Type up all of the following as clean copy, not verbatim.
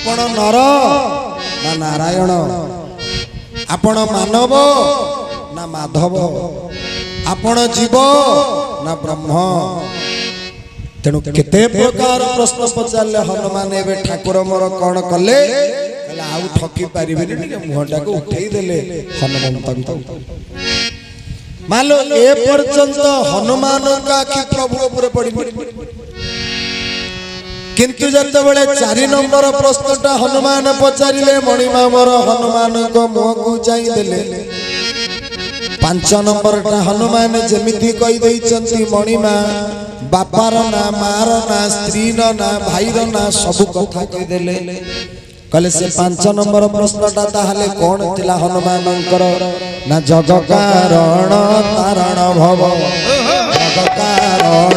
आपण नर ना नारायण, आपण मानव ना माधव, आपण जीव ना ब्रह्म। तेणु केते प्रकार प्रश्न पचारे हनुमान एवं ठाकुर मोर कौन कले आउ ठकी पारे मुहटा को उठे देले हनुमंत। मान लो ए पर्यंत हनुमान का आखि प्रभु पड़ी किंतु जत बड़े 4 नंबर प्रश्नटा हनुमान पचारे मणिमा मोर हनुमान को मुह को चाई देले। 5 नंबरटा हनुमान जमिति कहि दैछंती मणिमा बापार ना मार ना स्त्री ना भाईर ना सब कथा कहि देले। कहले से 5 नंबर प्रश्नटा ताहले कौन थिला हनुमानंकर ना जग कारण तारण भव, जग कारण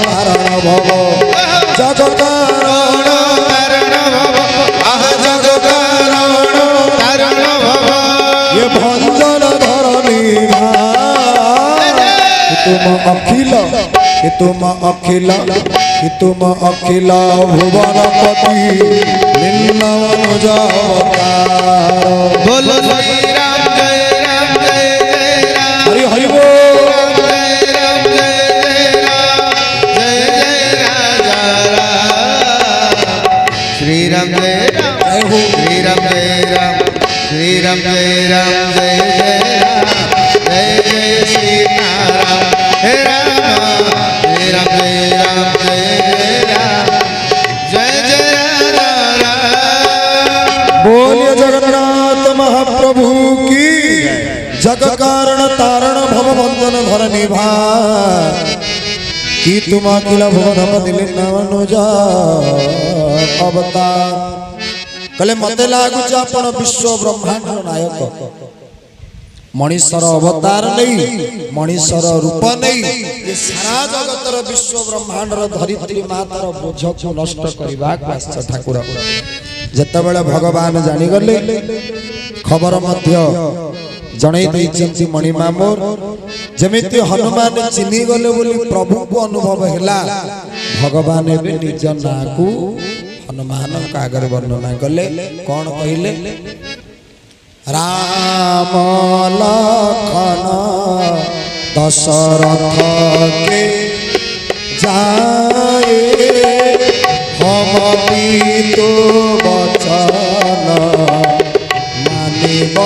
तारण भव, जग कारण तारण भव, आह जग कारण तारण भव। ये भंजन धरनी तुम अखिल कि तुम अखिल कि तुम अखिल भुवनपति निन्नवन अवतार। बोलो श्री राम जय राम जय जय राम, हरि हरि बोल जय राम जय राम, जय जय राजा राम। श्री राम जय राम जय हो, श्री राम जय राम, श्री राम जय राम जय जय राम, जय जय श्री नारायण हे राम, श्री राम जय राम जय जय राम, जय जय राम। बोलिए जगन्नाथ महाप्रभु की जग कारण तारण भव बंधन धरनी भार कि तुम अखिल भुवनपति निन्नवनुजा अवतार। कले मते लागुच आपण विश्व ब्रह्मांड नायक, मनीषर अवतार नहीं, मनीषर रूप नहीं, ये सारा जगतर विश्व ब्रह्मांडर धरित्री मातार बोझ को नष्ट करबा ठाकुर। जेतेबेले भगवान जानी गले खबर मध्य जणै दैछन्ति मणिमा मोर, जेमिति हनुमान चिन्हि गले बोली प्रभु को अनुभव हैला। भगवान एबे निज ना को हनुमान का आगे वर्णना कले। कौन कहले? राम लखन दशरथ के जाए हम तो वचन मानिब